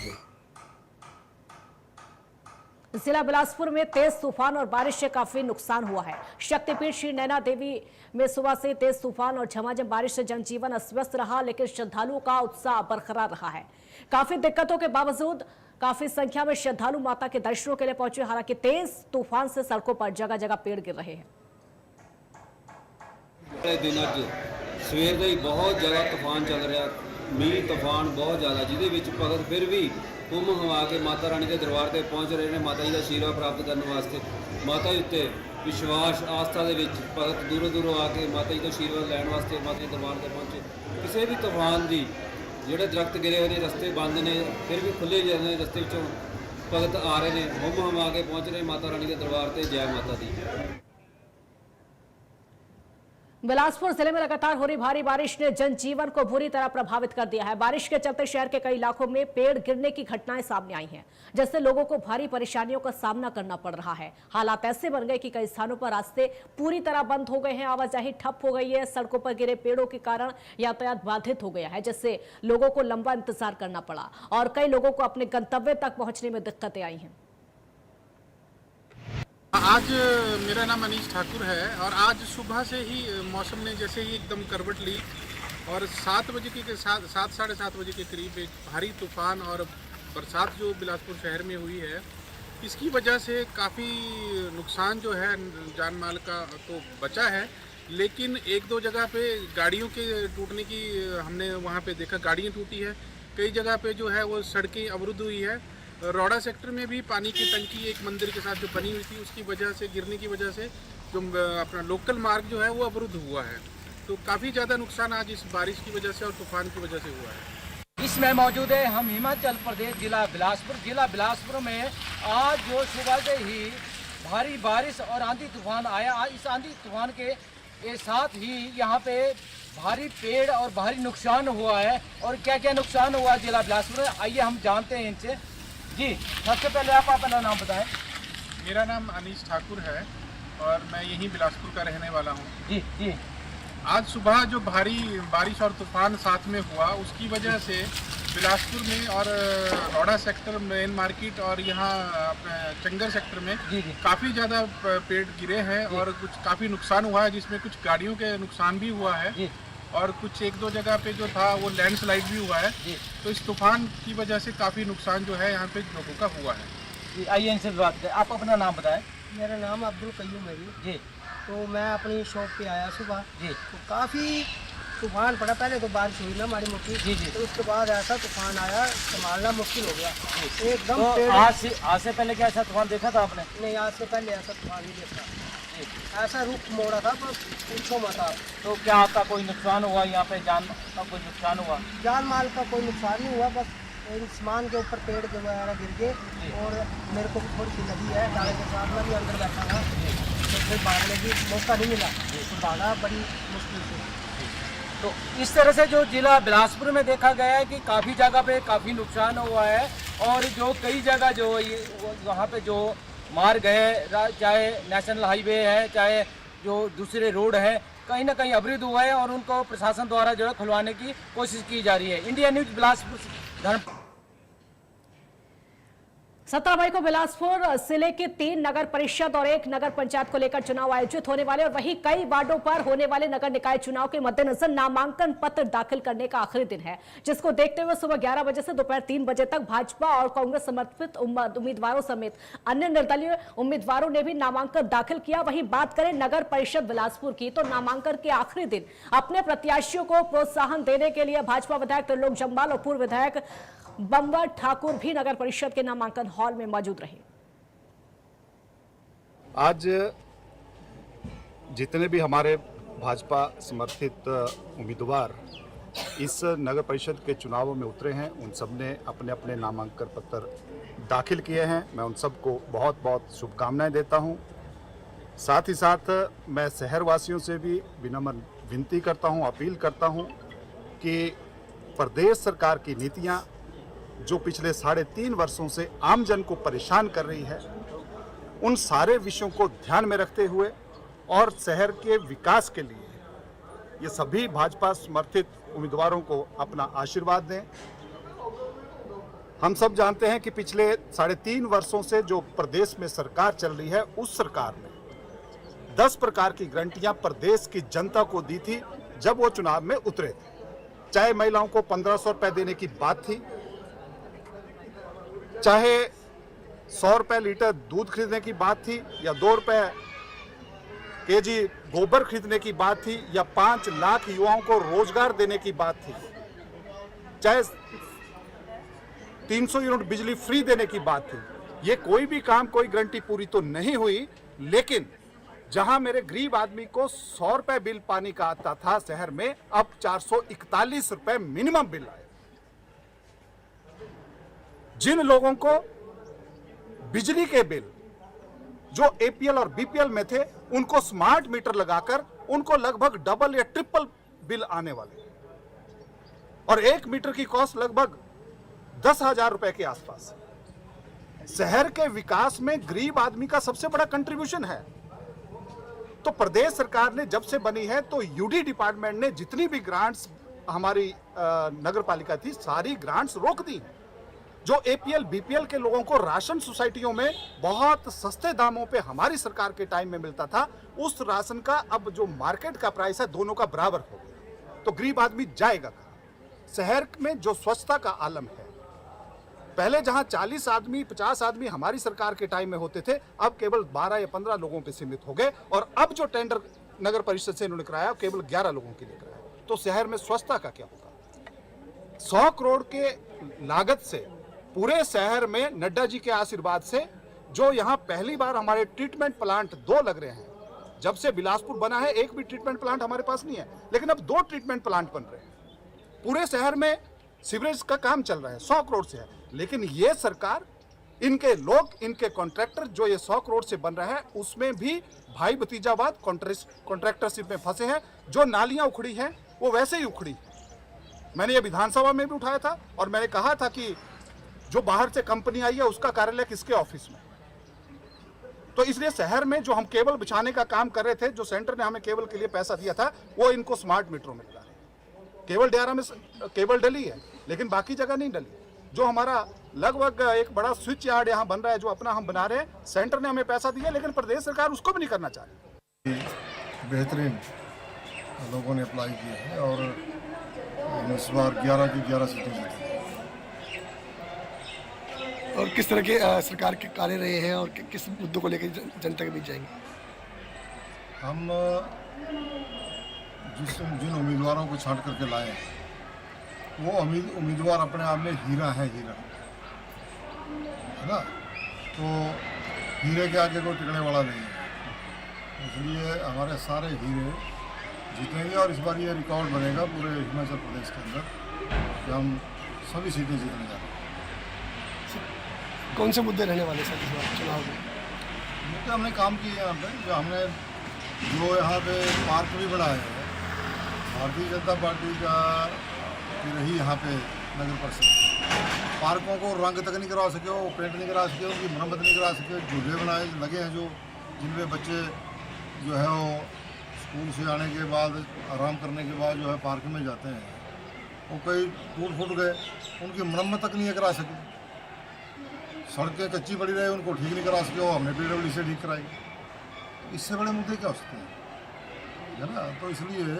से। जिला बिलासपुर में तेज तूफान और बारिश से काफी नुकसान हुआ है। शक्तिपीठ श्री नैना देवी में सुबह से तेज तूफान और झमाझम बारिश से जनजीवन अस्त व्यस्त रहा, लेकिन श्रद्धालुओं का उत्साह बरकरार रहा है। काफी दिक्कतों के बावजूद काफी संख्या में श्रद्धालु माता के दर्शनों के लिए पहुंचे। हालांकि तेज तूफान से सड़कों पर जगह जगह पेड़ गिर रहे हैं। दिनों सवेर का ही बहुत ज़्यादा तूफान चल रहा, मीह तूफान बहुत ज़्यादा, जिहदे भगत फिर भी हुम हवा के माता रानी के दरबार से पहुँच रहे हैं। माता जी का आशीर्वाद प्राप्त करने वास्ते माता जी उत्ते विश्वास आस्था के भगत दूरों दूरों आके माता जी का आशीर्वाद लैन वास्ते माता जी दरबार से पहुँचे। किसी भी तूफान की जोड़े दरख्त गिरे हुए रस्ते बंद ने, फिर भी खुले जाने रस्ते भगत आ रहे हैं, हुम हवा के पहुँच रहे माता रानी के दरबार से। जय माता दी। बिलासपुर जिले में लगातार हो रही भारी बारिश ने जनजीवन को बुरी तरह प्रभावित कर दिया है। बारिश के चलते शहर के कई इलाकों में पेड़ गिरने की घटनाएं सामने आई हैं, जिससे लोगों को भारी परेशानियों का सामना करना पड़ रहा है। हालात ऐसे बन गए कि कई स्थानों पर रास्ते पूरी तरह बंद हो गए हैं, आवाजाही ठप हो गई है। सड़कों पर गिरे पेड़ों के कारण यातायात बाधित हो गया है, जिससे लोगों को लंबा इंतजार करना पड़ा और कई लोगों को अपने गंतव्य तक पहुंचने में दिक्कतें आई हैं। आज मेरा नाम अनीश ठाकुर है और आज सुबह से ही मौसम ने जैसे ही एकदम करवट ली और 7 बजे के साथ 7-7:30 बजे के करीब एक भारी तूफान और बरसात जो बिलासपुर शहर में हुई है, इसकी वजह से काफ़ी नुकसान जो है जान माल का तो बचा है, लेकिन 1-2 जगह पे गाड़ियों के टूटने की हमने वहाँ पे देखा, गाड़ियाँ टूटी है। कई जगह पे जो है वो सड़कें अवरुद्ध हुई है। रोड़ा सेक्टर में भी पानी की टंकी एक मंदिर के साथ जो बनी हुई थी, उसकी वजह से गिरने की वजह से जो अपना लोकल मार्ग जो है वो अवरुद्ध हुआ है। तो काफ़ी ज़्यादा नुकसान आज इस बारिश की वजह से और तूफान की वजह से हुआ है। इसमें मौजूद है हम हिमाचल प्रदेश जिला बिलासपुर में आज जो सुबह से ही भारी बारिश और आंधी तूफान आया। इस आंधी तूफान के साथ ही यहाँ पे भारी पेड़ और भारी नुकसान हुआ है। और क्या क्या नुकसान हुआ जिला बिलासपुर में, आइए हम जानते हैं इनसे। जी, सबसे पहले आप अपना नाम बताएं। मेरा नाम अनीश ठाकुर है और मैं यहीं बिलासपुर का रहने वाला हूँ। जी। आज सुबह जो भारी बारिश और तूफान साथ में हुआ, उसकी वजह से बिलासपुर में और रोड़ा सेक्टर मेन मार्केट और यहाँ चंगर सेक्टर में काफ़ी ज़्यादा पेड़ गिरे हैं और कुछ काफ़ी नुकसान हुआ है, जिसमें कुछ गाड़ियों के नुकसान भी हुआ है और कुछ 1-2 जगह पे जो था वो लैंडस्लाइड भी हुआ है। तो इस तूफान की वजह से काफ़ी नुकसान जो है यहाँ पे लोगों का हुआ है। जी, आइए इनसे बात करें। आप अपना नाम बताएं। मेरा नाम अब्दुल कयूम है जी। तो मैं अपनी शॉप पे आया सुबह जी। तो काफ़ी तूफान पड़ा। पहले तो बारिश हुई ना माड़ी मोटी जी। तो उसके बाद ऐसा तूफान आया, संभालना मुश्किल हो गया एकदम। तो आज से पहले क्या ऐसा तूफान देखा था आपने? नहीं, आज से पहले ऐसा तूफान नहीं देखा। ऐसा रुख मोड़ा था, बस पूछो मत आप। तो क्या आपका कोई नुकसान हुआ यहाँ पे, जान का कोई नुकसान हुआ? जान माल का कोई नुकसान नहीं हुआ, बस सामान के ऊपर पेड़ के वगैरह गिर गए और मेरे को भी थोड़ी सी लगी है डाले के साथ। मैं भी अंदर बैठा था तो फिर भागने की मौका नहीं मिला, तो भागा बड़ी मुश्किल से। तो इस तरह से जो जिला बिलासपुर में देखा गया है कि काफ़ी जगह पे काफ़ी नुकसान हुआ है और जो कई जगह जो वहाँ पे जो मार्ग है, चाहे नेशनल हाईवे है चाहे जो दूसरे रोड है, कहीं ना कहीं अवरुद्ध हुआ है और उनको प्रशासन द्वारा जो है खुलवाने की कोशिश की जा रही है। इंडिया न्यूज बिलासपुर धर्म 17 मई को बिलासपुर जिले के 3 नगर परिषद और 1 नगर पंचायत को लेकर चुनाव आयोजित होने वाले और वहीं कई वार्डों पर होने वाले नगर निकाय चुनाव के मद्देनजर नामांकन पत्र दाखिल करने का आखिरी दिन है, जिसको देखते हुए सुबह 11 बजे से दोपहर 3 बजे तक भाजपा और कांग्रेस समर्थित उम्मीदवारों समेत अन्य निर्दलीय उम्मीदवारों ने भी नामांकन दाखिल किया। वहीं बात करें नगर परिषद बिलासपुर की, तो नामांकन के आखिरी दिन अपने प्रत्याशियों को प्रोत्साहन देने के लिए भाजपा विधायक त्रिलोक जम्वाल और पूर्व विधायक बंबर ठाकुर भी नगर परिषद के नामांकन हॉल में मौजूद रहे। आज जितने भी हमारे भाजपा समर्थित उम्मीदवार इस नगर परिषद के चुनावों में उतरे हैं, उन सब ने अपने अपने नामांकन पत्र दाखिल किए हैं। मैं उन सबको बहुत बहुत शुभकामनाएं देता हूं। साथ ही साथ मैं शहरवासियों से भी विनम्र विनती करता हूं, अपील करता हूं कि प्रदेश सरकार की नीतियां जो पिछले 3.5 वर्षों से आम जन को परेशान कर रही है, उन सारे विषयों को ध्यान में रखते हुए और शहर के विकास के लिए ये सभी भाजपा समर्थित उम्मीदवारों को अपना आशीर्वाद दें। हम सब जानते हैं कि पिछले 3.5 वर्षों से जो प्रदेश में सरकार चल रही है, उस सरकार ने 10 प्रकार की गारंटियां प्रदेश की जनता को दी थी जब वो चुनाव में उतरे थे। चाहे महिलाओं को 1500 रुपए देने की बात थी, चाहे 100 रुपए लीटर दूध खरीदने की बात थी, या 2 रुपए केजी गोबर खरीदने की बात थी, या 5 लाख युवाओं को रोजगार देने की बात थी, चाहे 300 यूनिट बिजली फ्री देने की बात थी। ये कोई भी काम, कोई गारंटी पूरी तो नहीं हुई, लेकिन जहां मेरे गरीब आदमी को 100 रुपए बिल पानी का आता था शहर में, अब 441 रुपए मिनिमम बिल आए। जिन लोगों को बिजली के बिल जो एपीएल और बीपीएल में थे, उनको स्मार्ट मीटर लगाकर उनको लगभग डबल या ट्रिपल बिल आने वाले, और 1 मीटर की कॉस्ट लगभग 10,000 रुपए के आसपास। शहर के विकास में गरीब आदमी का सबसे बड़ा कंट्रीब्यूशन है। तो प्रदेश सरकार ने जब से बनी है, तो यूडी डिपार्टमेंट ने जितनी भी ग्रांट्स हमारी नगर पालिका थी, सारी ग्रांट्स रोक दी। जो एपीएल बीपीएल के लोगों को राशन सोसाइटियों में बहुत सस्ते दामों पे हमारी सरकार के टाइम में मिलता था, उस राशन का अब जो मार्केट का प्राइस है, दोनों का बराबर हो गया। तो गरीब आदमी जाएगा कहाँ? शहर में जो स्वच्छता का आलम है, पहले जहां 40 आदमी 50 आदमी हमारी सरकार के टाइम में होते थे, अब केवल 12 या 15 लोगों पे सीमित हो गए, और अब जो टेंडर नगर परिषद से इन्होंने कराया, केवल 11 लोगों के लिए कराया। तो शहर में स्वच्छता का क्या होगा? 100 करोड़ के लागत से पूरे शहर में नड्डा जी के आशीर्वाद से जो यहाँ पहली बार हमारे ट्रीटमेंट प्लांट 2 लग रहे हैं। जब से बिलासपुर बना है, एक भी ट्रीटमेंट प्लांट हमारे पास नहीं है, लेकिन अब 2 ट्रीटमेंट प्लांट बन रहे हैं। पूरे शहर में सीवरेज का काम चल रहा है, 100 करोड़ से है। लेकिन ये सरकार, इनके लोग, इनके कॉन्ट्रैक्टर जो ये 100 करोड़ से बन रहा है, उसमें भी भाई भतीजावाद कॉन्ट्रैक्टरशिप में फंसे हैं। जो नालियां उखड़ी हैं, वो वैसे ही उखड़ी। मैंने ये विधानसभा में भी उठाया था, और मैंने कहा था कि जो बाहर से कंपनी आई है, उसका कार्यालय किसके ऑफिस में। तो इसलिए शहर में जो हम केबल बिछाने का काम कर रहे थे, जो सेंटर ने हमें केबल के लिए पैसा दिया था, वो इनको स्मार्ट मीटरों में लगा है। केवल डेरा में केबल डली है, लेकिन बाकी जगह नहीं डली। जो हमारा लगभग एक बड़ा स्विच यार्ड यहाँ बन रहा है, जो अपना हम बना रहे हैं, सेंटर ने हमें पैसा दिया, लेकिन प्रदेश सरकार उसको भी नहीं करना चाह रही। बेहतरीन लोगों ने अप्लाई किया है, और इस बार 11 की 11 सीटें जीती। और किस तरह के सरकार के कार्य रहे हैं, और किस मुद्दों को लेकर जनता के बीच जाएंगे? हम जिन उम्मीदवारों को छांट करके लाए हैं, वो उम्मीदवार अपने आप में हीरा है, हीरा है ना। तो हीरे के आगे कोई टिकने वाला नहीं है, इसलिए हमारे सारे हीरे जीतेंगे। और इस बार ये रिकॉर्ड बनेगा पूरे हिमाचल प्रदेश के अंदर कि हम सभी सीटें जीतने जा रहे हैं। कौन से मुद्दे रहने वाले सर इस बार चुनाव में? मुद्दे हमने काम किए यहाँ पे, जो हमने यहाँ पे पार्क भी बनाए हैं। भारतीय जनता पार्टी का रही यहाँ पे नगर परिषद, पार्कों को रंग तक नहीं करा सके, वो पेंट नहीं करा सके, उनकी मरम्मत नहीं करा सके। झूले बनाए लगे हैं जो जिनमें बच्चे जो है वो स्कूल से आने के बाद, आराम करने के बाद जो है पार्क में जाते हैं, वो कई टूट फूट गए, उनकी मरम्मत तक नहीं करा सके। सड़कें कच्ची पड़ी रहे, उनको ठीक नहीं करा सके, वो हमने PWD से ठीक कराई। इससे बड़े मुद्दे क्या हो सकते हैं, है ना। तो इसलिए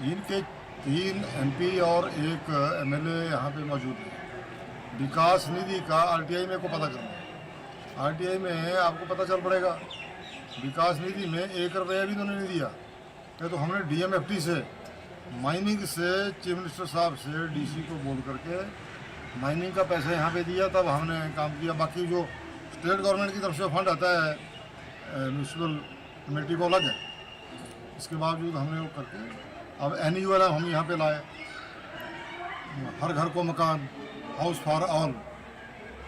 इनके 3 MP और 1 MLA यहाँ पे मौजूद है। विकास निधि का RTI में को पता करना है, RTI में आपको पता चल पड़ेगा। विकास निधि में 1 रुपया भी उन्होंने नहीं दिया। ये तो हमने DMFT से, माइनिंग से, चीफ मिनिस्टर साहब से, DC को बोल करके माइनिंग का पैसा यहाँ पे दिया, तब हमने काम किया। बाकी जो स्टेट गवर्नमेंट की तरफ से फंड आता है म्यूनसिपल कमेटी को अलग है, इसके बावजूद हमने वो करके अब NUL हम यहाँ पे लाए। हर घर को मकान, हाउस फॉर ऑल,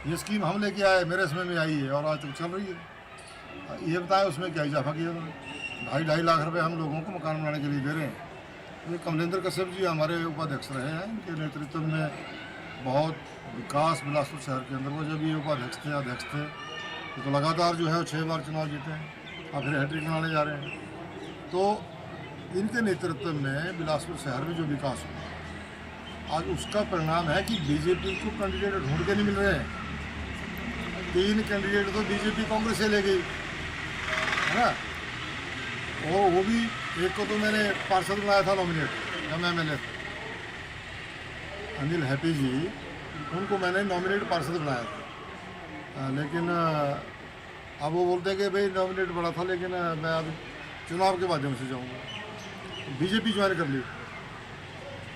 ये स्कीम हम लेके आए, मेरे समय में आई है और आज तक चल रही है। ये बताएं उसमें क्या इजाफा किया उन्होंने। 2.5 लाख रुपए हम लोगों को मकान बनाने के लिए दे रहे हैं। ये कमलेंद्र कश्यप जी हमारे उपाध्यक्ष रहे हैं, इनके नेतृत्व में बहुत विकास बिलासपुर शहर के अंदर। वो जब ये उपाध्यक्ष थे, अध्यक्ष थे, तो लगातार जो है 6 बार चुनाव जीते हैं, अब फिर हैट्रिक बनाने जा रहे हैं। तो इनके नेतृत्व में बिलासपुर शहर में जो विकास हुआ, आज उसका परिणाम है कि बीजेपी को कैंडिडेट ढूंढ के नहीं मिल रहे हैं। 3 कैंडिडेट तो बीजेपी कांग्रेस से ले गई है ना, और वो भी एक को तो मैंने पार्षद बनाया था नॉमिनेट, जब मैं MLA था, अनिल हैप्पी जी, उनको मैंने नॉमिनेट पार्षद बनाया था। लेकिन अब वो बोलते हैं कि भाई नॉमिनेट बड़ा था, लेकिन मैं अब चुनाव के माध्यम से जाऊंगा। बीजेपी ज्वाइन कर ली,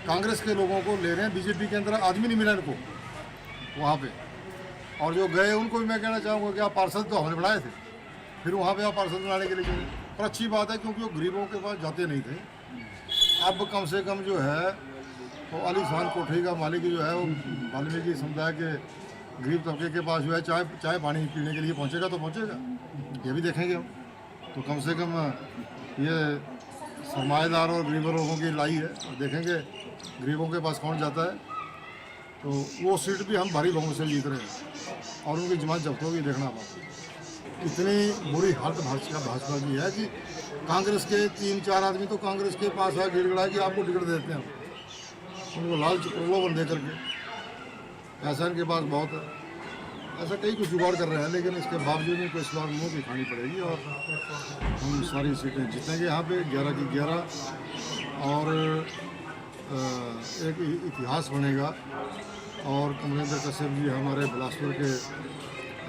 कांग्रेस के लोगों को ले रहे हैं, बीजेपी के अंदर आदमी नहीं मिला इनको वहाँ पे। और जो गए उनको भी मैं कहना चाहूँगा कि आप पार्षद तो हमने बनाए थे, फिर वहाँ पे आप पार्षद बनाने के लिए चले। पर अच्छी बात है, क्योंकि वो गरीबों के पास जाते नहीं थे। अब कम से कम जो है तो आलीशान कोठरी का मालिक जो है वो वाल्मीकि समुदाय के गरीब तबके के पास जो है चाय पानी पीने के लिए पहुँचेगा तो पहुँचेगा, ये भी देखेंगे हम। तो कम से कम ये सरमाएदार और गरीब लोगों की लाई है, देखेंगे गरीबों के पास कौन जाता है। तो वो सीट भी हम भारी बहुमत से जीत रहे हैं और उनकी जमात जब्त होगी, देखना आप। इतनी बुरी हालत भाजपा की है कि कांग्रेस के 3-4 आदमी तो कांग्रेस के पास है गिड़गड़ा कि आपको टिकट देते हैं, उनको लालच प्रलोभन दे करके। पैसा इनके पास बहुत है, ऐसा कई कुछ जुगाड़ कर रहे हैं, लेकिन इसके बावजूद इनको इस बार मुँह की खानी पड़ेगी और हम सारी सीटें जीतेंगे यहाँ पे 11 की 11। और एक इतिहास बनेगा। और कमलेंद्र कश्यप जी हमारे बिलासपुर के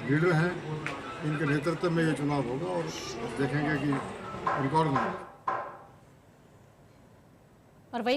लीडर हैं, इनके नेतृत्व में ये चुनाव होगा और देखेंगे कि रिकॉर्ड बनेगा। और वही